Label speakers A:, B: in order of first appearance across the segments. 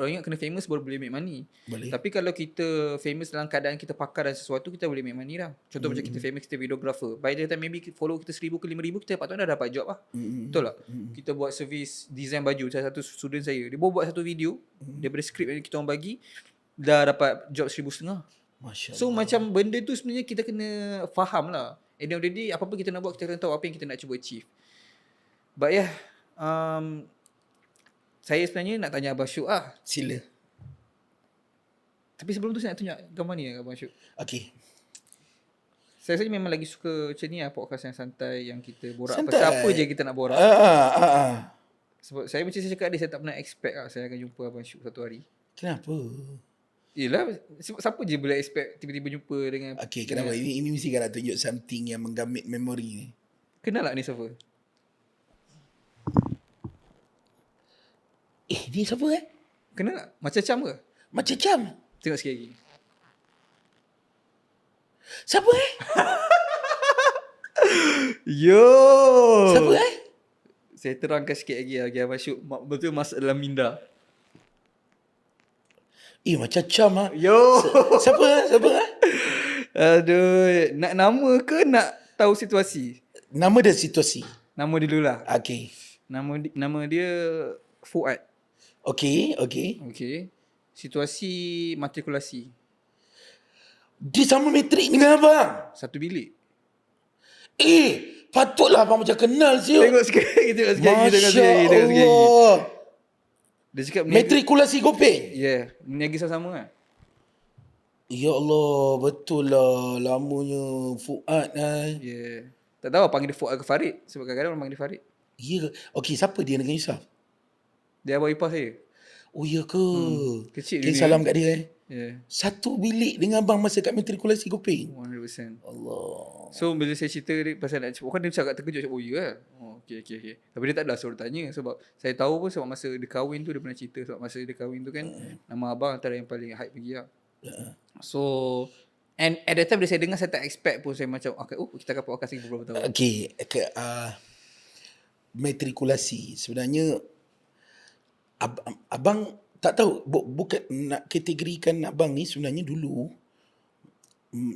A: orang ingat kena famous baru boleh make money.
B: Boleh.
A: Tapi kalau kita famous dalam keadaan kita pakar dan sesuatu, kita boleh make money lah. Contoh macam kita famous, kita videographer. By the time maybe follow kita 1,000 ke 5,000, kita dapat dah dapat job lah. Betul tak? Kita buat servis design baju. Salah satu student saya, dia baru buat satu video daripada skrip yang kita orang bagi, dah dapat job 1,500.
B: Masya
A: So macam benda tu sebenarnya kita kena faham lah. At the end of the day, apa-apa kita nak buat, kita kena tahu apa yang kita nak cuba achieve. But yeah, saya sebenarnya nak tanya Abang Syuk lah.
B: Sila.
A: Tapi sebelum tu saya nak tunjuk gambar ni Abang Syuk.
B: Okay.
A: Saya memang lagi suka macam ni lah, podcast yang santai, yang kita borak
B: Santai.
A: pasal apa je kita nak borak. Sebab saya macam saya cakap tadi, saya tak pernah expect lah saya akan jumpa Abang Syuk satu hari.
B: Kenapa?
A: Yelah, siapa je boleh expect tiba-tiba jumpa dengan...
B: Okay, kenapa? Ini mesti kan nak tunjuk something yang menggamit memori ni.
A: Kenal tak ni siapa?
B: Ni siapa
A: Kenal tak? Macam Cam ke?
B: Macam Cam.
A: Tengok sikit lagi.
B: Siapa
A: Yo.
B: Siapa
A: Saya terangkan sikit lagi Abang Syuk betul masuk dalam minda.
B: Macam Cam
A: Yo.
B: Siapa
A: Aduh, nak nama ke nak tahu situasi?
B: Nama dan situasi.
A: Nama dulu lah.
B: Okay.
A: Nama dia Fuad.
B: Okay.
A: Okay. Situasi matrikulasi.
B: Dia sama matrik dengan abang.
A: Satu bilik.
B: Patutlah abang macam kenal siu.
A: Tengok sikit lagi.
B: Masya Allah.
A: Dia cakap
B: Matrikulasi Kopeng.
A: yeah, meniaga sama-sama kan?
B: Ya Allah, betul lah. Lamanya Fuad
A: Yeah. Tak tahu panggil dia Fuad ke Farid. Sebab kadang-kadang orang panggil dia Farid.
B: Ya. Okey, siapa dia dengan Yusof?
A: Dia abang ipar saya.
B: Oh ya ke?
A: Kecil
B: Okay,
A: dia.
B: salam kat dia
A: Yeah.
B: Satu bilik dengan abang masa kat matrikulasi Kopeng.
A: 100%.
B: Allah.
A: So bila saya cerita dia pasal nak cepat, kan dia cakap terkejut. Oh ya lah. Oh, okay. Tapi dia tak adalah suruh tanya. Sebab saya tahu pun sebab masa dia kahwin tu dia pernah cerita. Sebab masa dia kahwin tu kan nama abang antara yang paling hype pergi lah. So and at that time bila saya dengar, saya tak expect pun. Saya macam okay, kita akan podcast lagi beberapa tahun.
B: Okey, matrikulasi sebenarnya abang tak tahu, bukan nak kategorikan abang ni. Sebenarnya dulu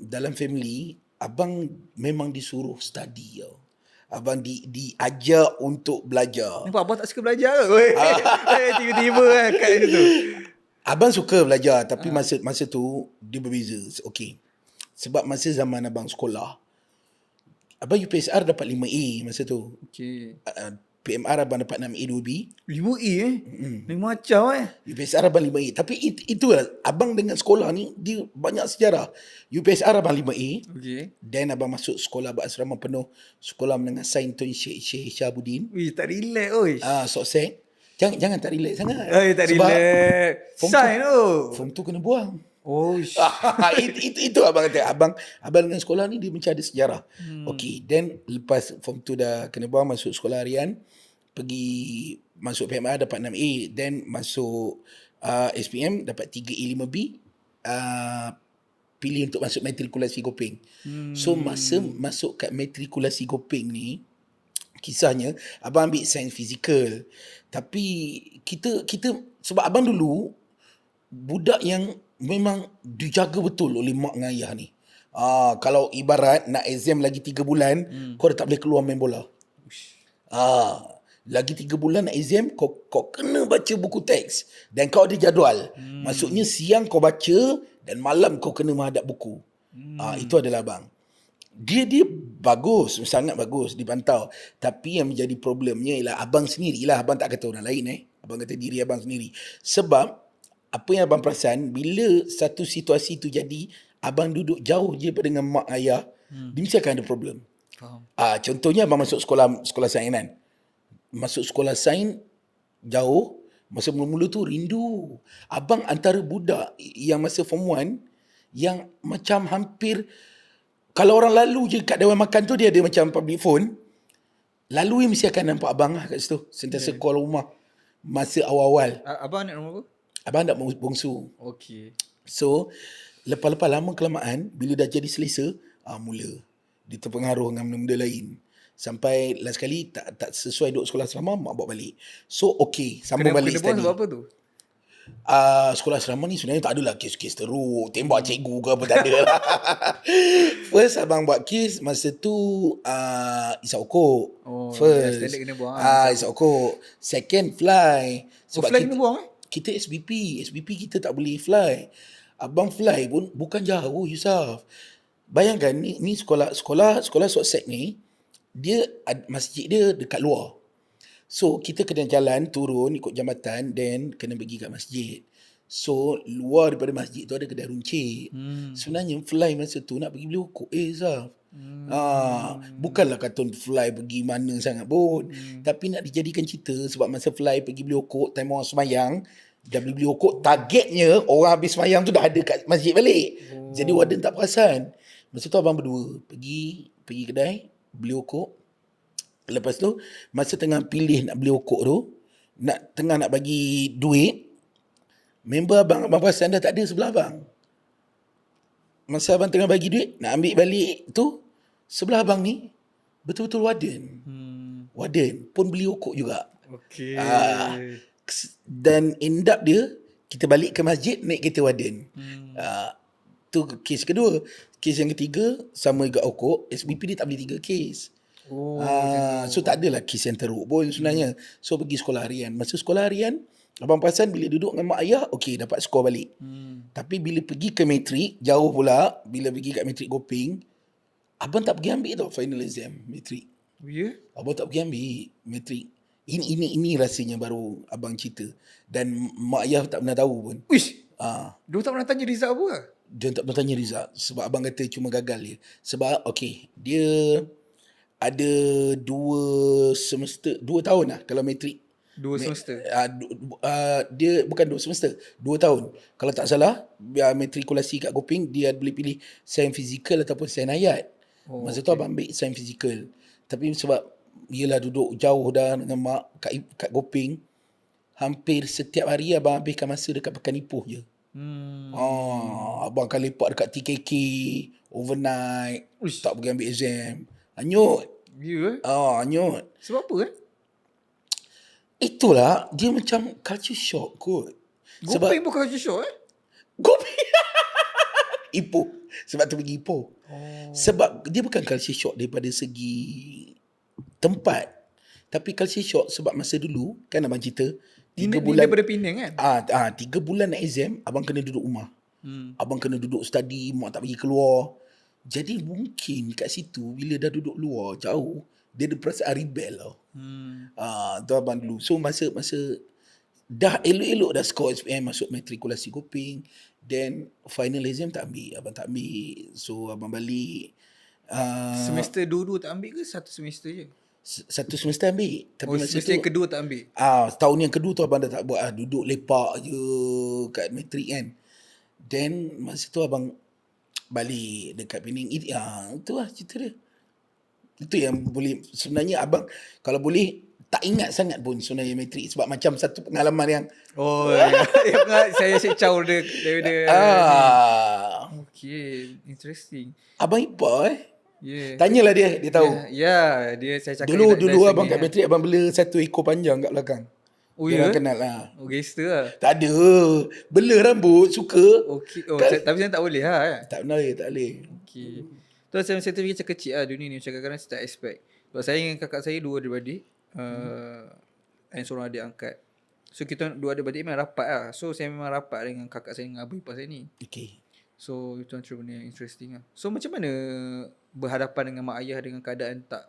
B: dalam family abang memang disuruh study tau. Abang diajar untuk belajar.
A: Nampak abang tak suka belajar ke? Tiba-tiba kan kat situ.
B: Abang suka belajar, tapi masa tu dia berbeza. Okey. Sebab masa zaman abang sekolah, abang UPSR dapat 5A masa tu.
A: Okay.
B: PMR abang dapat 6A 2B.
A: 5A Lain macam
B: UPSR abang 5A. Tapi itulah, abang dengan sekolah ni dia banyak sejarah. UPSR abang 5A.
A: Okay.
B: Then abang masuk sekolah berasrama penuh, Sekolah Menengah Sains Tun Syekh Syahabuddin.
A: Wih, tak relax oi.
B: Soksek. Jangan tak relax sangat.
A: Tak relax. Sign tu.
B: Form tu kena buang.
A: Oh,
B: itu abang kata. Abang dengan sekolah ni dia macam ada sejarah. Okay, then lepas form tu dah kena buang, masuk sekolah harian, pergi masuk PMR dapat 6A, then masuk SPM dapat 3A 5B, pilih untuk masuk matrikulasi Kopeng. So masa masuk kat matrikulasi Kopeng ni, kisahnya abang ambil sains fizikal. Tapi kita sebab abang dulu budak yang memang dijaga betul oleh mak dengan ayah ni. Kalau ibarat nak exam lagi 3 bulan, kau dah tak boleh keluar main bola. Lagi 3 bulan nak exam, kau kena baca buku teks. Dan kau ada jadual. Maksudnya siang kau baca dan malam kau kena menghadap buku. Itu adalah abang. Dia bagus, sangat bagus dipantau. Tapi yang menjadi problemnya ialah abang sendirilah. Abang tak kata orang lain Abang kata diri abang sendiri. Sebab apa yang abang perasan, bila satu situasi tu jadi, abang duduk jauh je dengan mak ayah, dia mesti akan ada problem.
A: Faham.
B: Contohnya abang masuk sekolah sains kan. Masuk sekolah sains jauh, masa mula-mula tu rindu. Abang antara budak yang masa form 1 yang macam hampir, kalau orang lalu je kat dewan makan tu, dia ada macam public phone, lalu mesti akan nampak abang lah kat situ, sentiasa call rumah masa awal-awal.
A: Abang anak nombor berapa?
B: Abang nak bongsu.
A: Okay.
B: So lepas-lepas lama kelamaan, bila dah jadi selesa, mula dia terpengaruh dengan benda-benda lain. Sampai last kali tak sesuai duduk sekolah asrama, mak bawa balik. So okay, sambung balik
A: kena
B: study.
A: Sebab apa tu?
B: sekolah asrama ni sebenarnya tak adalah kes-kes teruk, tembak cikgu ke apa, tak ada lah. First abang buat kes masa tu isap okok.
A: Oh, dah standard
B: First
A: kena buang lah.
B: isap okok. Second fly.
A: Oh,
B: Sebab
A: fly
B: kita
A: kena buang
B: kita SBP kita tak boleh fly. Abang fly pun bukan jauh, Yusaf. Bayangkan ni sekolah Sotsek ni, dia masjid dia dekat luar. So kita kena jalan turun ikut jambatan, then kena pergi kat masjid. So luar daripada masjid tu ada kedai runcit. Sebenarnya fly masa tu nak pergi beli okok Zaf. Bukanlah kata fly pergi mana sangat pun, tapi nak dijadikan cerita. Sebab masa fly pergi beli okok time orang semayang, dah beli okok, targetnya orang habis semayang tu dah ada kat masjid balik. Jadi warden tak perasan. Masa tu abang berdua pergi kedai beli okok. Lepas tu masa tengah pilih nak beli okok tu, tengah nak bagi duit, member abang perasan dah tak ada sebelah abang. Masa abang tengah bagi duit nak ambil balik tu, sebelah abang ni betul-betul warden. Warden pun beli okok juga.
A: Okay.
B: Dan end up dia, kita balik ke masjid naik kereta warden. Tu kes kedua. Kes yang ketiga sama juga okok, SBP dia tak beli 3 kes. So tak adalah kes yang teruk pun sebenarnya. So pergi sekolah harian. Masa sekolah harian, abang perasan bila duduk dengan mak ayah, okey dapat skor balik. Tapi bila pergi ke matrik, jauh pula, bila pergi kat matrik Goping, abang tak pergi ambil tau final exam matrik.
A: Oh, ya?
B: Abang tak pergi ambil matrik. Ini rasanya baru abang cerita. Dan mak ayah tak pernah tahu pun.
A: Uish. Dia tak pernah tanya result apa ke?
B: Dia tak pernah tanya result. Sebab abang kata cuma gagal je. Sebab okey, dia ada 2 tahun lah kalau matrik.
A: 2 semester.
B: Dia bukan 2 semester, 2 tahun. Kalau tak salah, matrikulasi kat Goping, dia boleh pilih sains fizikal ataupun sains hayat. Masa tu abang ambil sains fizikal. Tapi sebab yelah duduk jauh dah dengan mak kat Goping, hampir setiap hari abang habiskan masa dekat Pekan Ipoh je. Abang akan lepak dekat TKK overnight. Tak pergi ambil exam. Hanyut.
A: Ya?
B: Hanyut.
A: Sebab apa
B: Itulah, dia macam culture shock kot.
A: Gopeng bukan culture shock
B: Goping Ipoh. Sebab tu pergi Ipoh. Sebab dia bukan culture shock daripada segi tempat, tapi culture shock sebab masa dulu kan abang cerita 3 bulan
A: daripada Penang kan?
B: 3 bulan nak exam, abang kena duduk rumah. Abang kena duduk study, mak tak pergi keluar. Jadi mungkin kat situ bila dah duduk luar jauh, dia ada perasaan rebel tau. Tu abang dulu. So masa dah elok-elok dah skor SPM, masuk matrikulasi Goping, then final exam tak ambil, abang tak ambil. So abang balik.
A: Semester 2 tak ambil ke satu semester je?
B: Satu semester ambil. Tapi masa
A: semester
B: tu,
A: yang kedua tak ambil?
B: tahun yang kedua tu abang dah tak buat duduk lepak je kat matrik kan. Then masa tu abang balik dekat Penang. Itu lah cerita dia. Itu yang boleh, sebenarnya abang kalau boleh tak ingat sangat pun sebenarnya matrik, sebab macam satu pengalaman yang
A: saya asyik caw dia daripada Okay, interesting.
B: Abang Ipa
A: Yeah.
B: tanyalah dia tahu.
A: Dia saya cakap
B: Dulu abang kat matrik abang bela 1 ekor panjang kat belakang.
A: Oh
B: Dia
A: ya?
B: orang kenal lah.
A: Oh, gangster lah.
B: Tak ada. Bela rambut, suka.
A: Okay. Tapi saya tak boleh lah
B: Tak boleh.
A: Okay. Tu saya fikir macam kecil lah dunia ni. Macam kadang-kadang saya tak expect. Sebab saya dengan kakak saya 2 adik-beradik. Dan seorang adik angkat. So kita 2 adik-beradik memang rapat lah. So saya memang rapat dengan kakak saya dengan abang ipar saya ni.
B: Okay.
A: So itu antara benda yang interesting lah. So macam mana berhadapan dengan mak ayah dengan keadaan tak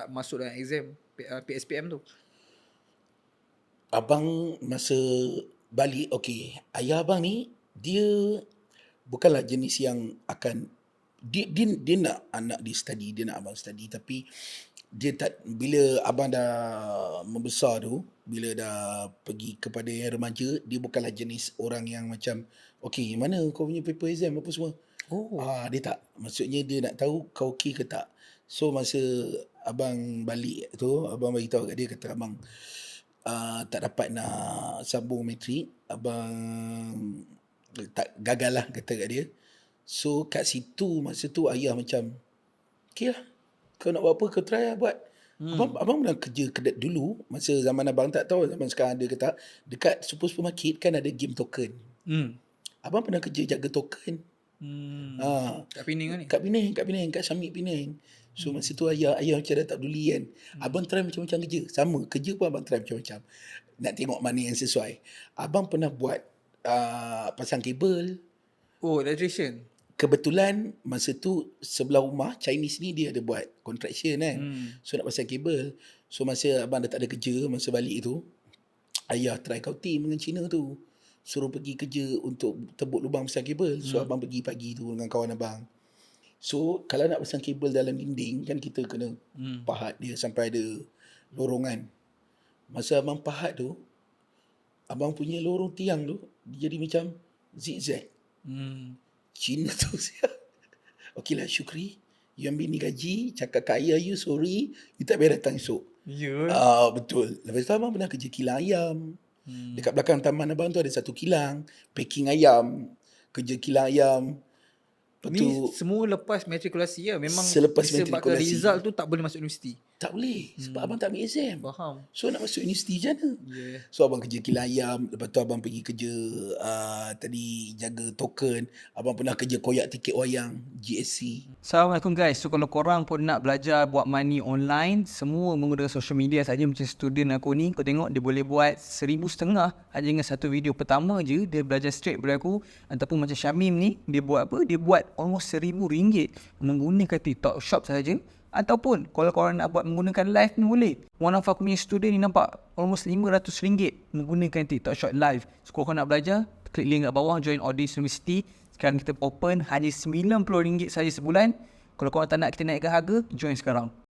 A: masuk dalam exam PSPM tu?
B: Abang masa balik, okay, ayah abang ni dia bukanlah jenis yang akan dia nak anak dia study, dia nak abang study, tapi dia tak, bila abang dah membesar tu, bila dah pergi kepada yang remaja, dia bukanlah jenis orang yang macam okay, mana kau punya paper exam apa semua. Dia tak, maksudnya dia nak tahu kau okay ke tak. So masa abang balik tu, abang bagi tahu kat dia, kata abang tak dapat nak sambung matrik, abang tak, gagal lah kata kat dia. So kat situ, masa tu ayah macam okay lah, kau nak buat apa kau try lah buat. Abang pernah kerja kedai dulu, masa zaman abang tak tahu zaman sekarang ada ke tak, dekat supermarket kan ada game token. Abang pernah kerja jaga token.
A: Kat Penang ni.
B: Kat Penang, kat Summit Penang. So masa tu ayah macam dah tak peduli kan. Abang try macam-macam kerja. Sama, kerja pun abang try macam-macam. Nak tengok mana yang sesuai. Abang pernah buat pasang kabel.
A: Oh, electrician.
B: Kebetulan masa tu sebelah rumah Chinese ni dia ada buat contraction kan. So nak pasang kabel. So masa abang dah tak ada kerja, masa balik tu, ayah try kau team dengan Cina tu. Suruh pergi kerja untuk tebuk lubang pasang kabel. So abang pergi pagi tu dengan kawan abang. So kalau nak pasang kabel dalam dinding kan kita kena pahat dia sampai ada lorongan. Masa abang pahat tu, abang punya lorong tiang tu dia jadi macam zigzag. Cina tu siap. Okey lah Syukri, you ambil ni gaji, cakap kat ayah you sorry, you tak payah datang esok. Betul. Lepas tu abang pernah kerja kilang ayam. Dekat belakang taman abang tu ada satu kilang, packing ayam, kerja kilang ayam. Lepas
A: Ni
B: tu
A: semua lepas matrikulasi lah. Memang
B: selepas
A: disebabkan
B: matrikulasi.
A: result tu tak boleh masuk universiti.
B: tak boleh sebab abang tak ambil exam.
A: Faham.
B: So nak masuk universiti macam mana?
A: Yeah.
B: So abang kerja kilang ayam, lepas tu abang pergi kerja tadi jaga token, abang pernah kerja koyak tiket wayang GSC.
C: Assalamualaikum guys. So kalau korang pun nak belajar buat money online, semua menggunakan social media saja macam student aku ni, kau tengok dia boleh buat 1,500 aja dengan satu video pertama je dia belajar straight daripada aku. Ataupun macam Syamim ni, dia buat apa? Dia buat almost RM1,000 menggunakan TikTok Shop saja. Ataupun kalau korang nak buat menggunakan live ni boleh. One of aku punya student ni nampak almost RM500 menggunakan TikTok Shop live. So kalau korang nak belajar, klik link kat bawah, join Audis University. Sekarang kita open hanya RM90 saja sebulan. Kalau korang tak nak kita naikkan harga, join sekarang.